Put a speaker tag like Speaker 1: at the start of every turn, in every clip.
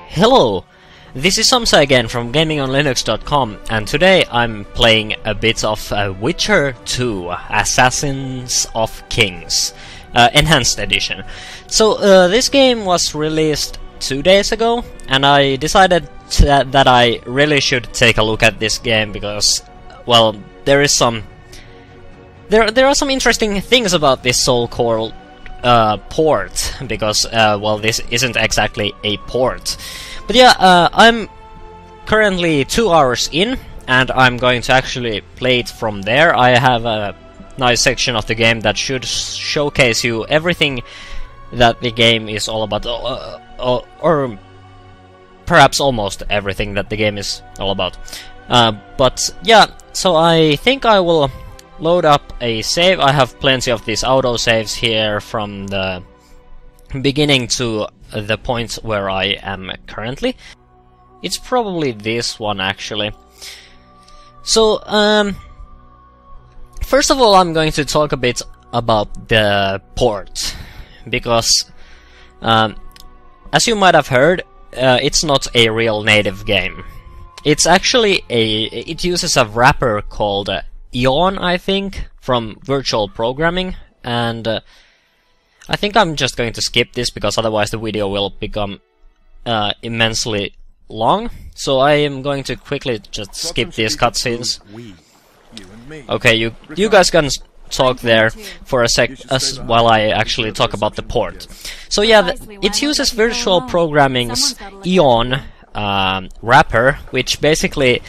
Speaker 1: Hello, this is Samsa again from GamingOnLinux.com, and today I'm playing a bit of Witcher 2 Assassins of Kings Enhanced Edition. So this game was released 2 days ago, and I decided that I really should take a look at this game because, well, there are some interesting things about this so-called port, because well, this isn't exactly a port. But yeah, I'm currently 2 hours in, and I'm going to actually play it from there. I have a nice section of the game that should showcase you everything that the game is all about, or perhaps almost everything that the game is all about. But yeah, so I think I will load up a save. I have plenty of these auto saves here from the beginning to the point where I am currently. It's probably this one actually. So first of all, I'm going to talk a bit about the port, because as you might have heard, it's not a real native game. It's actually it uses a wrapper called GOL, I think, from virtual programming, and I think I'm just going to skip this because otherwise the video will become immensely long. So I am going to quickly just skip these cutscenes. Okay, you guys can talk there for a sec while I actually talk about the port. So yeah, it uses virtual programming's GOL wrapper, which basically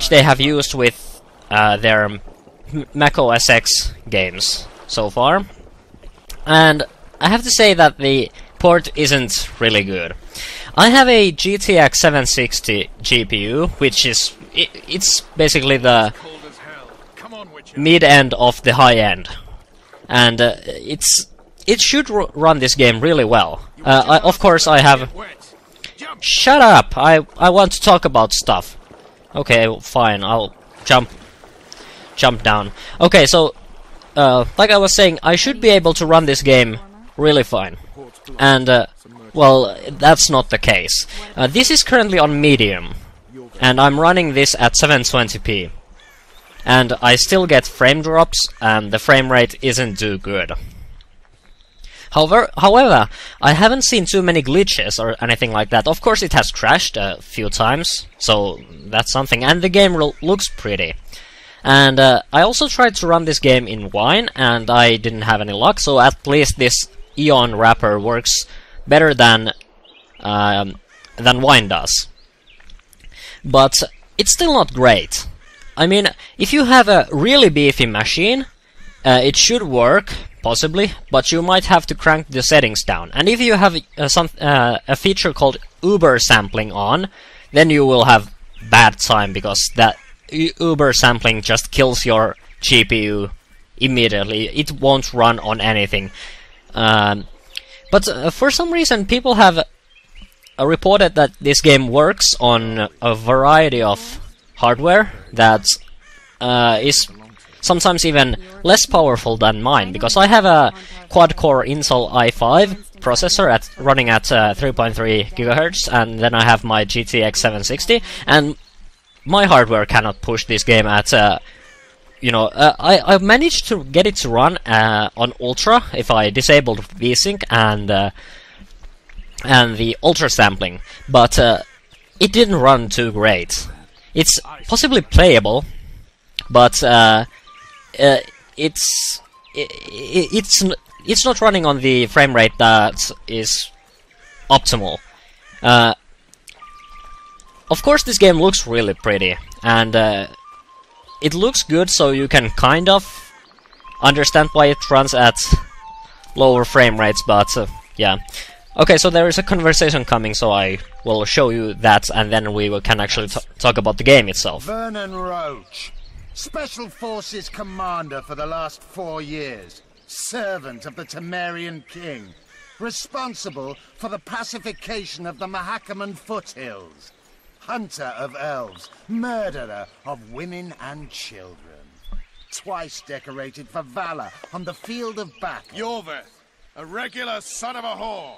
Speaker 1: they have used with their Mac OS X games so far. And I have to say that the port isn't really good. I have a GTX 760 GPU, which is it's basically the mid-end of the high-end, and it should run this game really well. Of course, I have. Shut up! I want to talk about stuff. Okay, fine. I'll jump down. Okay, so. Like I was saying, I should be able to run this game really fine. And, well, that's not the case. This is currently on medium, and I'm running this at 720p. And I still get frame drops, and the frame rate isn't too good. However, I haven't seen too many glitches or anything like that. Of course, it has crashed a few times, so that's something. And the game looks pretty. And I also tried to run this game in Wine, and I didn't have any luck, so at least this GOL wrapper works better than Wine does. But it's still not great. I mean, if you have a really beefy machine, it should work, possibly, but you might have to crank the settings down. And if you have a feature called Uber sampling on, then you will have bad time, because that Uber sampling just kills your GPU immediately. It won't run on anything. But for some reason, people have reported that this game works on a variety of hardware that is sometimes even less powerful than mine, because I have a quad-core Intel i5 processor running at 3.3 GHz, and then I have my GTX 760, and my hardware cannot push this game at, you know, I managed to get it to run on Ultra if I disabled VSync and the Ultra sampling, but it didn't run too great. It's possibly playable, but it's not running on the frame rate that is optimal. Of course, this game looks really pretty, and it looks good, so you can kind of understand why it runs at lower frame rates, but yeah. Okay, so there is a conversation coming, so I will show you that, and then we can actually talk about the game itself.
Speaker 2: Vernon Roach, Special Forces Commander for the last 4 years, servant of the Temerian King, responsible for the pacification of the Mahakaman foothills. hunter of elves, murderer of women and children. Twice decorated for valor on the field of battle.
Speaker 3: Yorveth, a regular son of a whore.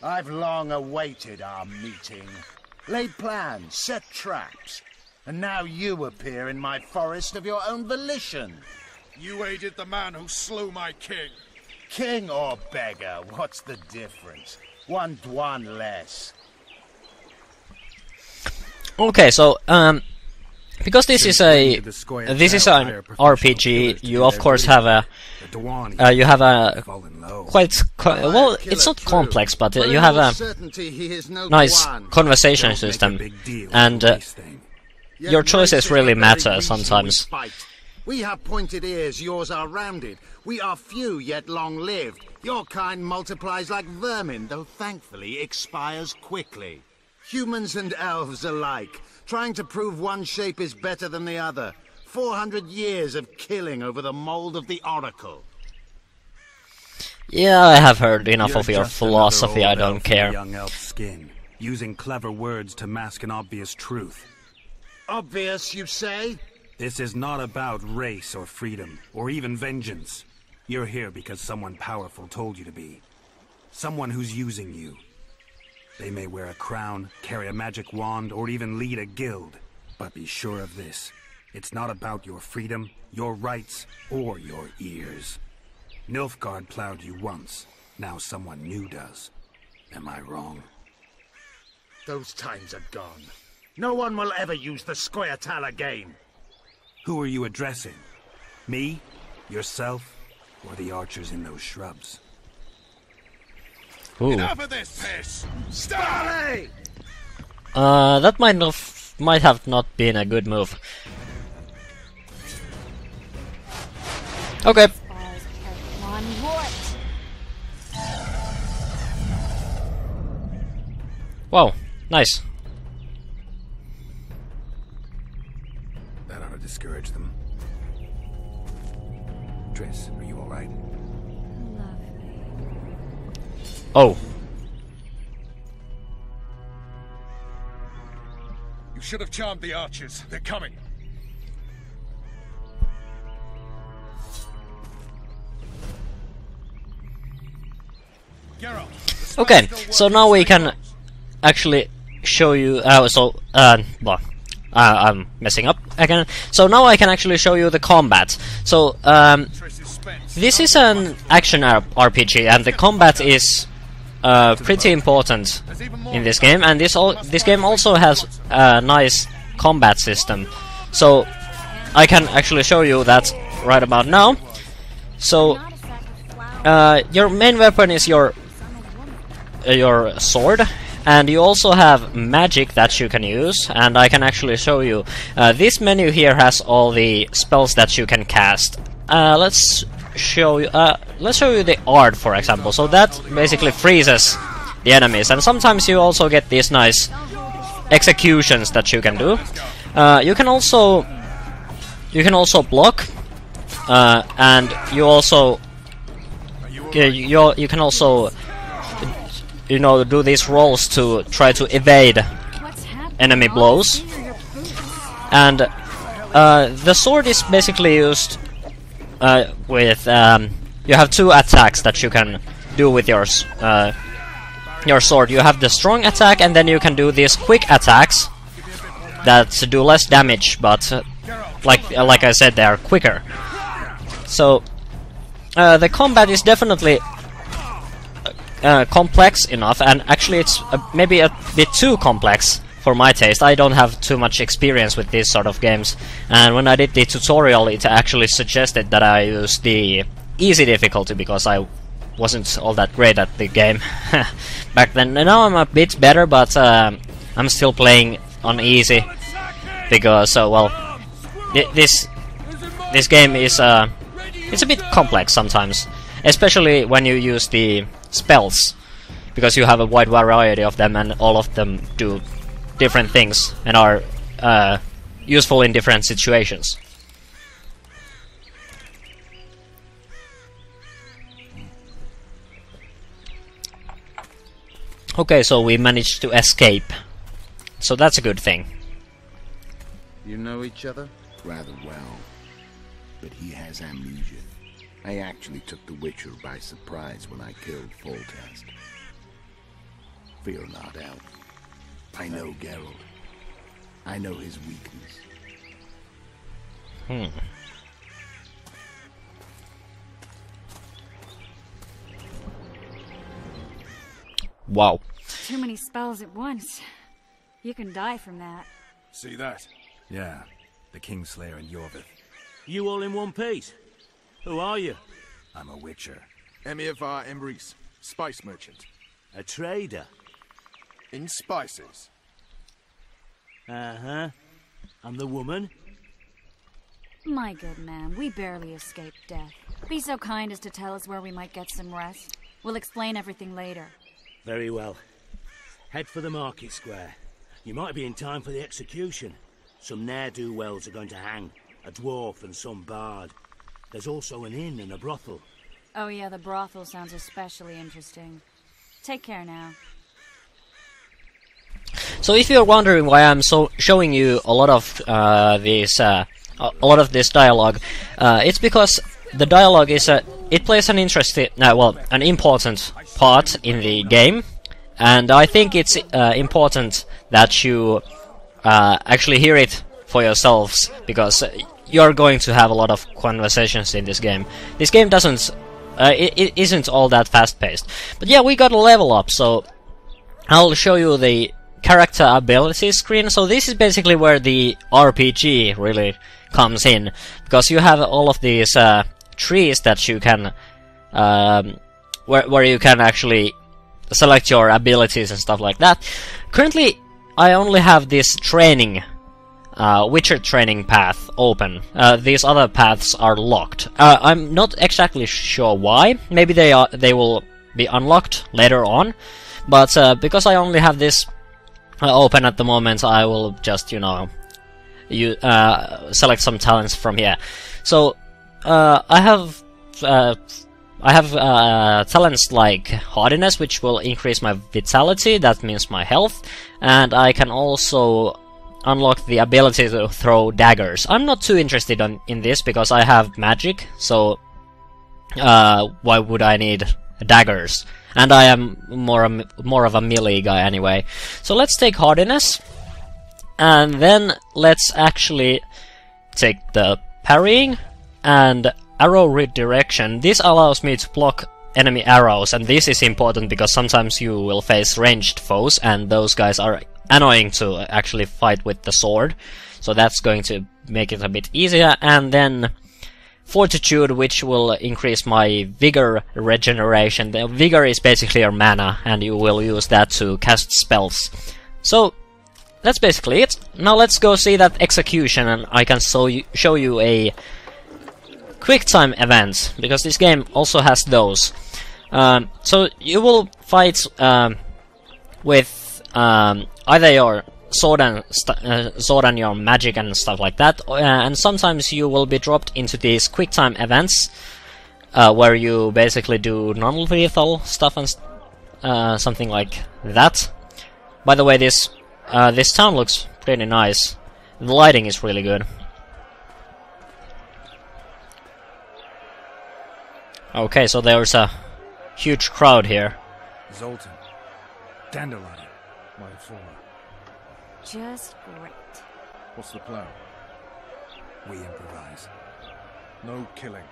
Speaker 2: I've long awaited our meeting. Laid plans, set traps. And now you appear in my forest of your own volition.
Speaker 3: You aided the man who slew my king.
Speaker 2: King or beggar, what's the difference? One dwan less.
Speaker 1: Okay, so because this is an RPG, you of course have a well, it's not complex, but you have a nice conversation system, and your choices really matter sometimes.
Speaker 2: We have pointed ears, yours are rounded. We are few, yet long-lived. Your kind multiplies like vermin, though thankfully expires quickly. Humans and elves alike, trying to prove one shape is better than the other. 400 years of killing over the mold of the Oracle.
Speaker 1: Yeah, I have heard enough of your philosophy, I don't care.
Speaker 4: Young elf skin, using clever words to mask an obvious truth.
Speaker 2: Obvious, you say?
Speaker 4: This is not about race or freedom, or even vengeance. You're here because someone powerful told you to be. Someone who's using you. They may wear a crown, carry a magic wand, or even lead a guild. But be sure of this. It's not about your freedom, your rights, or your ears. Nilfgaard plowed you once. Now someone new does. Am I wrong?
Speaker 2: Those times are gone. No one will ever use the Square again.
Speaker 4: Who are you addressing? Me? Yourself? Or the archers in those shrubs?
Speaker 1: Ooh.
Speaker 3: Enough of this piss! Stop!
Speaker 1: That might have not been a good move. Okay. Wow, nice.
Speaker 4: That ought to discourage them. Triss, are you alright?
Speaker 1: Oh.
Speaker 3: You should have charmed the archers. They're coming. Geralt,
Speaker 1: Okay, so now we can actually show you. Well, I'm messing up again. So now I can actually show you the combat. So this is an action RPG, and the combat is pretty important in this game. And this game also has a nice combat system. So I can actually show you that right about now. So your main weapon is your sword, and you also have magic that you can use, and I can actually show you. This menu here has all the spells that you can cast. Let's show you the art, for example. So that basically freezes the enemies, and sometimes you also get these nice executions that you can do. You can also block, and you can also do these rolls to try to evade enemy blows. And the sword is basically used with you have two attacks that you can do with your sword. You have the strong attack, and then you can do these quick attacks that do less damage, but like I said, they are quicker. So the combat is definitely complex enough, and actually it's maybe a bit too complex for my taste. I don't have too much experience with these sort of games, and when I did the tutorial it actually suggested that I use the easy difficulty because I wasn't all that great at the game back then. And now I'm a bit better, but I'm still playing on easy because well, this game is it's a bit complex sometimes, especially when you use the spells, because you have a wide variety of them, and all of them do different things and are useful in different situations. Okay, so we managed to escape So that's a good thing.
Speaker 2: You know each other?
Speaker 5: Rather well. But he has amnesia. I actually took the Witcher by surprise when I killed Foltest. Fear not, Elf. I know Geralt. I know his weakness.
Speaker 1: Wow.
Speaker 6: Too many spells at once. You can die from that.
Speaker 3: See that?
Speaker 4: Yeah, the Kingslayer and Yorvith.
Speaker 7: You all in one piece? Who are you?
Speaker 4: I'm a Witcher.
Speaker 3: Emir var Emrys, spice merchant.
Speaker 7: A trader?
Speaker 3: In spices.
Speaker 7: Uh-huh. And the woman?
Speaker 6: My good man, we barely escaped death. Be so kind as to tell us where we might get some rest. We'll explain everything later.
Speaker 7: Very well. Head for the market square. You might be in time for the execution. Some ne'er-do-wells are going to hang. A dwarf and some bard. There's also an inn and a brothel.
Speaker 6: Oh yeah, the brothel sounds especially interesting. Take care now.
Speaker 1: So if you're wondering why I'm showing you a lot of this dialogue, it's because the dialogue is it plays an an important part in the game, and I think it's important that you actually hear it for yourselves, because you're going to have a lot of conversations in this game. This game doesn't, it isn't all that fast-paced. But yeah, we got a level up, so I'll show you the character ability screen. So this is basically where the RPG really comes in, because you have all of these trees that you can, where you can actually select your abilities and stuff like that. Currently, I only have this training, Witcher training path open. These other paths are locked. I'm not exactly sure why. Maybe they will be unlocked later on. But because I only have this open at the moment, I will just, you know, select some talents from here. So I have talents like hardiness, which will increase my vitality. That means my health, and I can also unlock the ability to throw daggers. I'm not too interested in this because I have magic, so why would I need daggers? And I am more of a melee guy anyway. So let's take hardiness, and then let's actually take the parrying and arrow redirection. This allows me to block enemy arrows, and this is important because sometimes you will face ranged foes, and those guys are annoying to actually fight with the sword. So that's going to make it a bit easier. And then fortitude, which will increase my vigor regeneration. The vigor is basically your mana, and you will use that to cast spells. So that's basically it. Now let's go see that execution, and I can show you a quick time event, because this game also has those. So you will fight with either your sword and your magic and stuff like that, and sometimes you will be dropped into these quick time events where you basically do non-lethal stuff and something like that. By the way, this town looks pretty nice. The lighting is really good. Okay, so there's a huge crowd here.
Speaker 4: Zoltan. Dandelion. My informer.
Speaker 6: Just great.
Speaker 3: What's the plan?
Speaker 4: We improvise.
Speaker 3: No killing.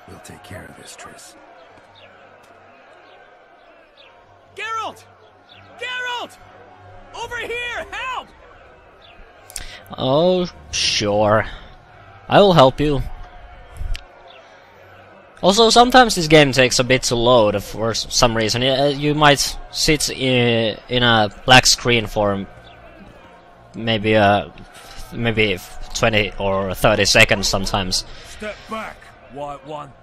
Speaker 4: We'll take care of this, Triss.
Speaker 7: Geralt! Geralt! Over here! Help!
Speaker 1: Oh, sure. I will help you. Also, sometimes this game takes a bit to load for some reason. You might sit in a black screen for maybe 20 or 30 seconds sometimes.
Speaker 3: Step back, White One.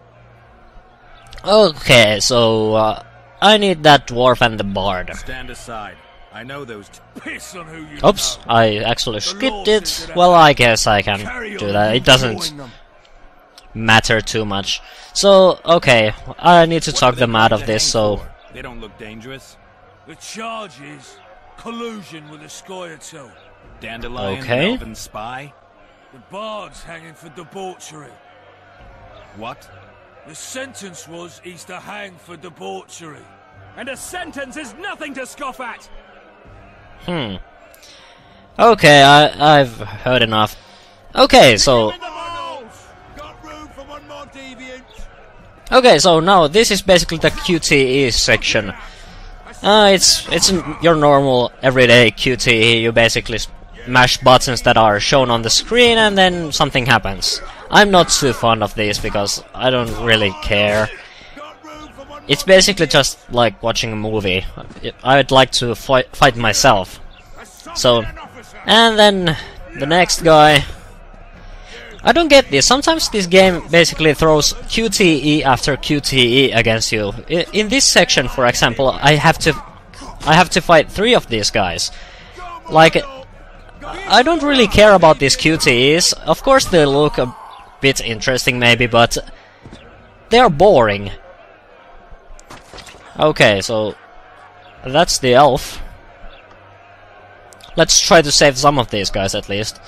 Speaker 1: Okay, so I need that dwarf and the bard.
Speaker 4: Stand aside. I know those.
Speaker 3: Piss on who you
Speaker 1: Oops, I actually skipped it. Well, I guess I can do that. It doesn't matter too much. So, okay, I need to talk them out of this, so...
Speaker 4: They don't look dangerous.
Speaker 3: The charge is Collusion with a Scoia'tael.
Speaker 4: Dandelion,
Speaker 1: Okay.
Speaker 4: elven spy?
Speaker 3: The bard's hanging for debauchery.
Speaker 4: What?
Speaker 3: The sentence was he's to hang for debauchery.
Speaker 4: And a sentence is nothing to scoff at!
Speaker 1: Okay, I've heard enough. Okay, so...
Speaker 3: Got room for one more deviant.
Speaker 1: Okay, so now this is basically the QTE section. It's your normal everyday QTE. You basically mash buttons that are shown on the screen and then something happens. I'm not too fond of these because I don't really care. It's basically just like watching a movie. I'd like to fight myself. So, and then the next guy. I don't get this. Sometimes this game basically throws QTE after QTE against you. In this section, for example, I have to fight 3 of these guys. Like, I don't really care about these QTEs. Of course, they look a bit interesting, maybe, but they are boring. Okay, so that's the elf. Let's try to save some of these guys at least.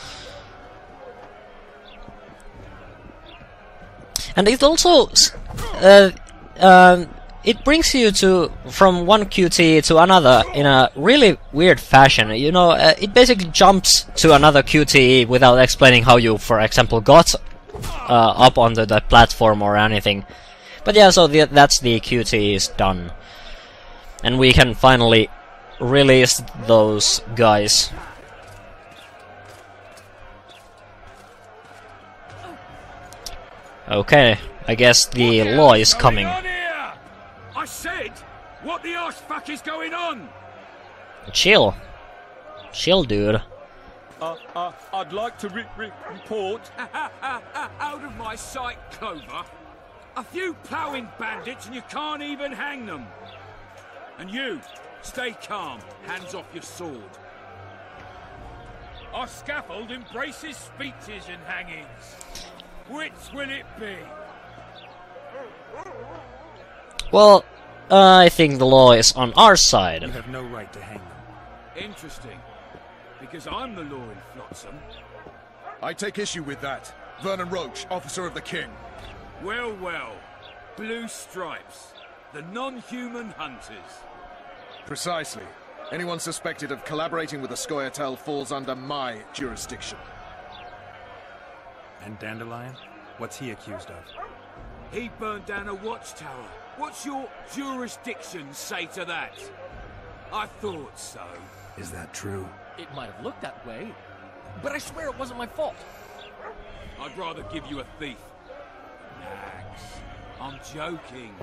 Speaker 1: And it also it brings you from one QTE to another in a really weird fashion. You know, it basically jumps to another QTE without explaining how you, for example, got up onto the platform or anything. But yeah, so that's the QTEs done. And we can finally release those guys. Okay, I guess the law is coming.
Speaker 4: I said, what the arse fuck is going on?
Speaker 1: Chill. Chill, dude.
Speaker 4: I'd like to report. Out of my sight, Clover. A few ploughing bandits and you can't even hang them. And you, stay calm, hands off your sword. Our scaffold embraces speeches and hangings. Which will it be?
Speaker 1: Well, I think the law is on our side.
Speaker 4: You have no right to hang them. Interesting. Because I'm the law in Flotsam.
Speaker 3: I take issue with that. Vernon Roach, officer of the king.
Speaker 4: Well, well. Blue stripes. The non-human hunters.
Speaker 3: Precisely. Anyone suspected of collaborating with the Scoia'tael falls under my jurisdiction.
Speaker 4: And Dandelion? What's he accused of? He burned down a watchtower. What's your jurisdiction say to that? I thought so. Is that true?
Speaker 8: It might have looked that way, but I swear it wasn't my fault.
Speaker 4: I'd rather give you a thief. Max, I'm joking.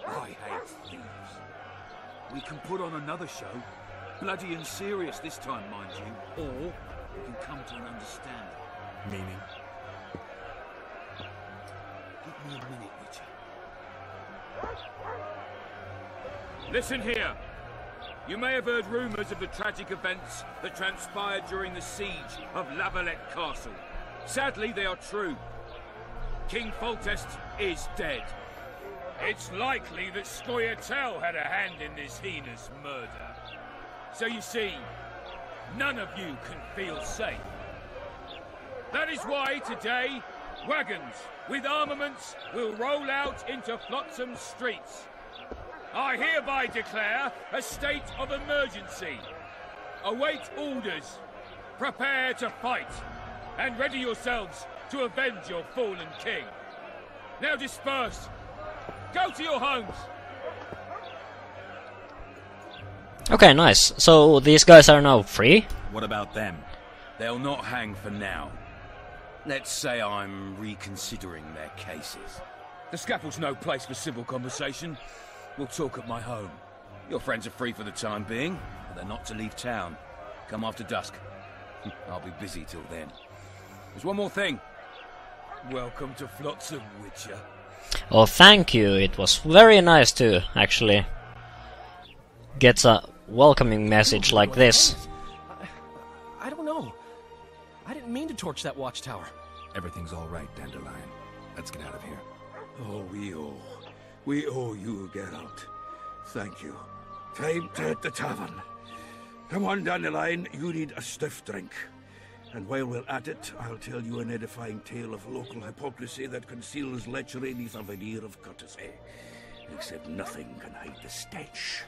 Speaker 4: I hate thieves. We can put on another show. Bloody and serious this time, mind you. Or we can come to an understanding. Meaning? Give me a minute, Richard. Listen here. You may have heard rumours of the tragic events that transpired during the siege of Lavalette Castle. Sadly, they are true. King Foltest is dead. It's likely that Scoia'tael had a hand in this heinous murder. So you see, none of you can feel safe. That is why today, wagons with armaments will roll out into Flotsam streets. I hereby declare a state of emergency. Await orders. Prepare to fight. And ready yourselves to avenge your fallen king. Now disperse. Go to your homes.
Speaker 1: Okay, nice. So these guys are now free?
Speaker 4: What about them? They'll not hang for now. Let's say I'm reconsidering their cases. The scaffold's no place for civil conversation. We'll talk at my home. Your friends are free for the time being, but they're not to leave town. Come after dusk. I'll be busy till then. There's one more thing. Welcome to Flotsam, Witcher.
Speaker 1: Oh, thank you. It was very nice to actually get a welcoming message like this.
Speaker 8: I don't know. I didn't mean to torch that watchtower.
Speaker 4: Everything's all right, Dandelion. Let's get out of here. Oh, we owe you a get out. Thank you.
Speaker 9: Time to hit the tavern. Come on down the line, you need a stiff drink. And while we're at it, I'll tell you an edifying tale of local hypocrisy that conceals lechery beneath a veneer of courtesy. Except nothing can hide the stench.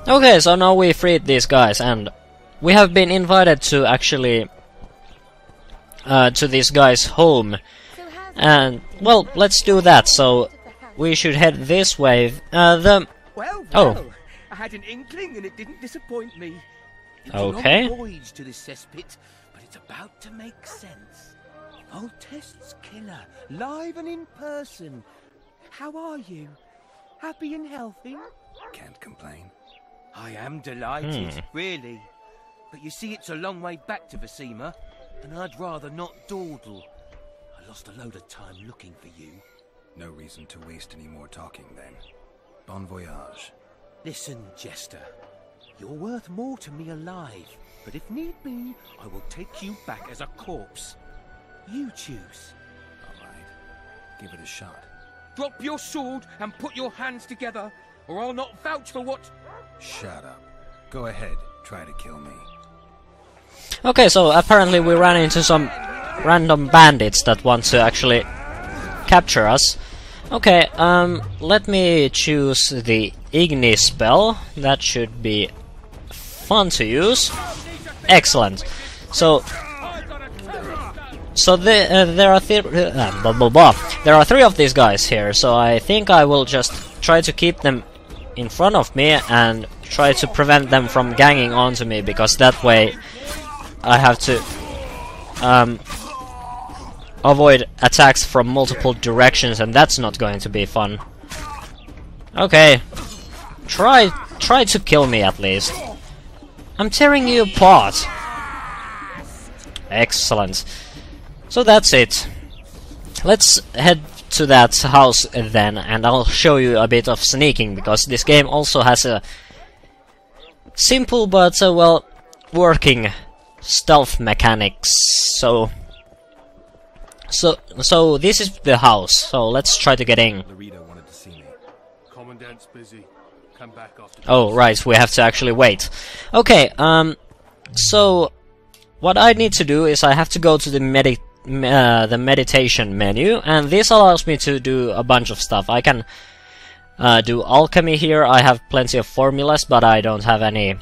Speaker 1: Okay, so now we freed these guys, and we have been invited to actually to this guy's home. And, well, let's do that. So, we should head this way.
Speaker 10: Well,
Speaker 1: Oh.
Speaker 10: I had an inkling and it didn't disappoint me. It's
Speaker 1: Okay.
Speaker 10: a long voyage to this cesspit, but it's about to make sense. Voltest's killer, live and in person. How are you? Happy and healthy?
Speaker 4: Can't complain.
Speaker 10: I am delighted, really. But you see, it's a long way back to Vasima, and I'd rather not dawdle. I lost a load of time looking for you.
Speaker 4: No reason to waste any more talking then. Bon voyage.
Speaker 10: Listen, Jester. You're worth more to me alive, but if need be, I will take you back as a corpse. You choose.
Speaker 4: Alright. Give it a shot.
Speaker 10: Drop your sword and put your hands together, or I'll not vouch for what...
Speaker 4: Shut up. Go ahead. Try to kill me.
Speaker 1: Okay, so apparently we ran into some random bandits that want to actually capture us. Okay, let me choose the Igni spell. That should be fun to use. Excellent. So there are there are three of these guys here. So I think I will just try to keep them in front of me and try to prevent them from ganging onto me, because that way I have to avoid attacks from multiple directions, and that's not going to be fun. Okay, try to kill me at least. I'm tearing you apart. Excellent. So that's it. Let's head to that house then, and I'll show you a bit of sneaking, because this game also has a simple but well working stealth mechanics. So this is the house. So let's try to get in.
Speaker 4: Laredo wanted to see me.
Speaker 8: Commandant's busy. Come back after.
Speaker 1: Oh right, we have to actually wait. Okay, so what I need to do is I have to go to the meditation menu, and this allows me to do a bunch of stuff. I can do alchemy here. I have plenty of formulas, but I don't have any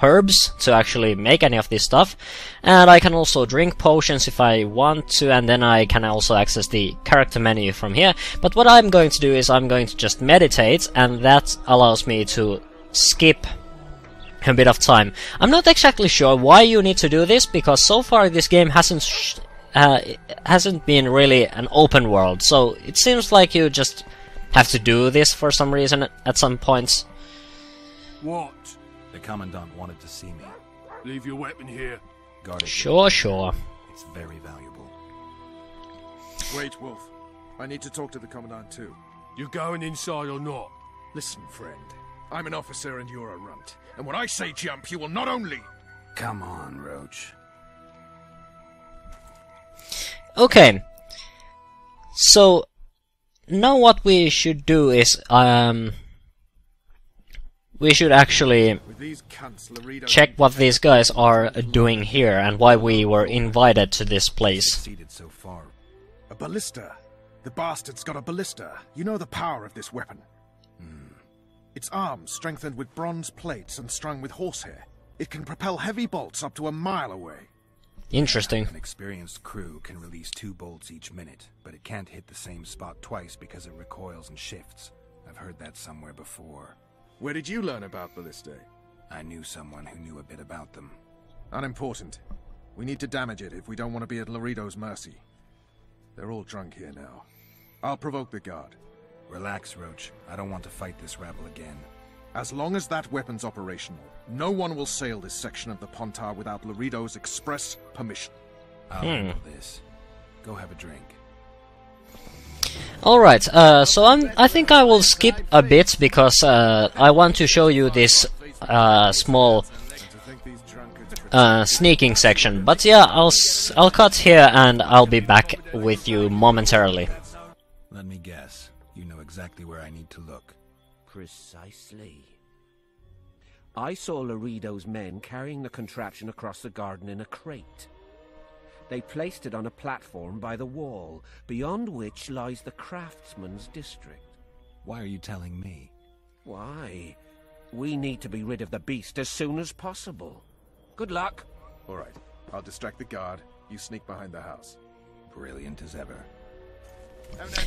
Speaker 1: herbs to actually make any of this stuff. And I can also drink potions if I want to, and then I can also access the character menu from here. But what I'm going to do is I'm going to just meditate, and that allows me to skip a bit of time. I'm not exactly sure why you need to do this, because so far this game hasn't been really an open world, so it seems like you just have to do this for some reason at some points.
Speaker 3: What?
Speaker 4: The Commandant wanted to see me.
Speaker 3: Leave your weapon here.
Speaker 4: Guard it.
Speaker 1: Sure.
Speaker 4: It's very valuable.
Speaker 3: Wait, Wolf. I need to talk to the Commandant too.
Speaker 8: You going inside or not?
Speaker 3: Listen, friend. I'm an officer and you're a runt. And when I say jump, you will not only...
Speaker 4: Come on, Roach.
Speaker 1: Okay. So now what we should do is we should actually check what these guys are doing here and why we were invited to this place.
Speaker 4: Succeeded so far.
Speaker 3: A ballista. The bastard's got a ballista. You know the power of this weapon. Its arms strengthened with bronze plates and strung with horsehair. It can propel heavy bolts up to a mile away.
Speaker 1: Interesting.
Speaker 4: An experienced crew can release 2 bolts each minute, but it can't hit the same spot twice because it recoils and shifts. I've heard that somewhere before.
Speaker 3: Where did you learn about ballistae?
Speaker 4: I knew someone who knew a bit about them.
Speaker 3: Unimportant. We need to damage it if we don't want to be at Laredo's mercy. They're all drunk here now. I'll provoke the guard.
Speaker 4: Relax, Roach. I don't want to fight this rabble again.
Speaker 3: As long as that weapon's operational, no one will sail this section of the Pontar without Laredo's express permission.
Speaker 4: I'll handle this. Go have a drink.
Speaker 1: Alright, so I think I will skip a bit because I want to show you this small sneaking section. But yeah, I'll cut here and I'll be back with you momentarily.
Speaker 4: Let me guess. You know exactly where I need to look.
Speaker 10: Precisely. I saw Laredo's men carrying the contraption across the garden in a crate. They placed it on a platform by the wall, beyond which lies the craftsman's district.
Speaker 11: Why are you telling me?
Speaker 10: Why? We need to be rid of the beast as soon as possible. Good luck.
Speaker 3: All right, I'll distract the guard. You sneak behind the house.
Speaker 11: Brilliant as ever.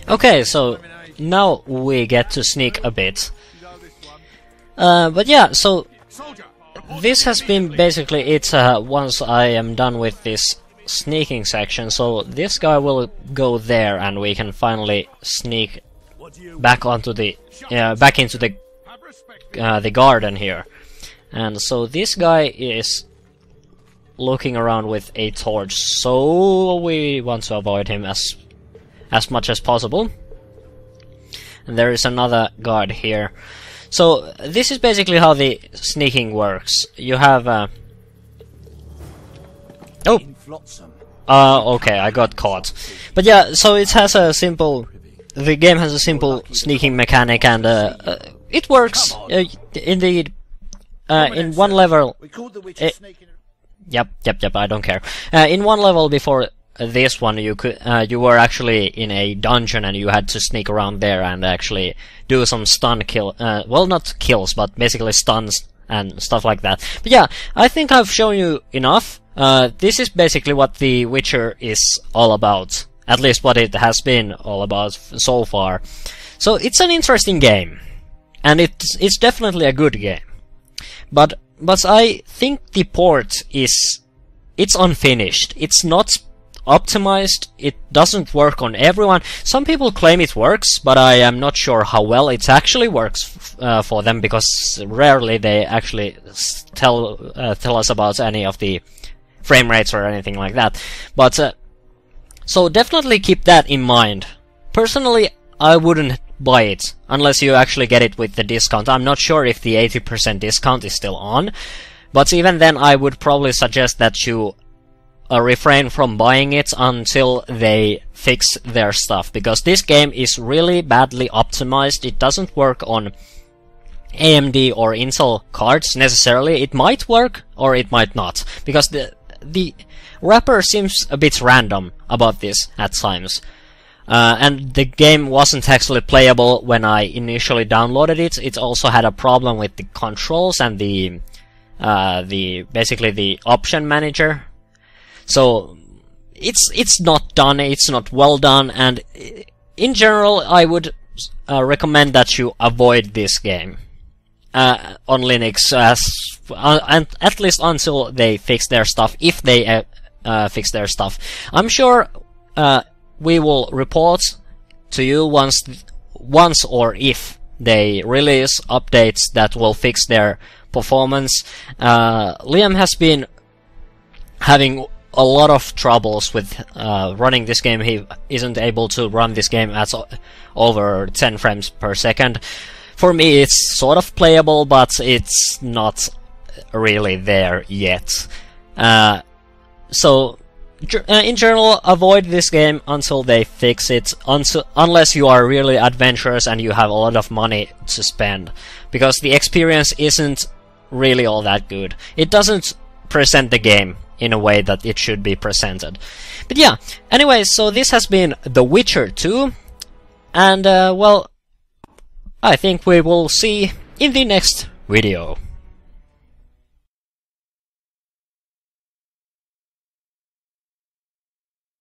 Speaker 1: Okay, so now we get to sneak a bit. But yeah, so this has been basically it once I am done with this sneaking section. So this guy will go there, and we can finally sneak back onto the back into the garden here. And so this guy is looking around with a torch, so we want to avoid him as much as possible. And there is another guard here. So this is basically how the sneaking works. You have okay, I got caught. But yeah, so it has a simple... The game has a simple sneaking mechanic, and it works. Indeed, in one level... Yep, I don't care. In one level before this one, you were actually in a dungeon, and you had to sneak around there and actually do some stun kill... well, not kills, but basically stuns and stuff like that. But yeah, I think I've shown you enough. This is basically what The Witcher is all about. At least what it has been all about so far. So it's an interesting game. And it's definitely a good game. But I think the port it's unfinished. It's not optimized. It doesn't work on everyone. Some people claim it works, but I am not sure how well it actually works for them, because rarely they actually tell us about any of the frame rates or anything like that. But so definitely keep that in mind. Personally, I wouldn't buy it unless you actually get it with the discount. I'm not sure if the 80% discount is still on, but even then I would probably suggest that you refrain from buying it until they fix their stuff, because this game is really badly optimized. It doesn't work on AMD or Intel cards necessarily. It might work or it might not, because the wrapper seems a bit random about this at times. And the game wasn't actually playable when I initially downloaded it. It also had a problem with the controls and the basically the option manager. So it's not done, it's not well done, and in general I would recommend that you avoid this game on Linux, and at least until they fix their stuff, if they fix their stuff. I'm sure we will report to you once or if they release updates that will fix their performance. Liam has been having a lot of troubles with running this game. He isn't able to run this game at over 10 frames per second. For me, it's sort of playable, but it's not really there yet. So, in general, avoid this game until they fix it, unless you are really adventurous and you have a lot of money to spend, because the experience isn't really all that good. It doesn't present the game in a way that it should be presented. But yeah, anyway, so this has been The Witcher 2, and well, I think we will see in the next video.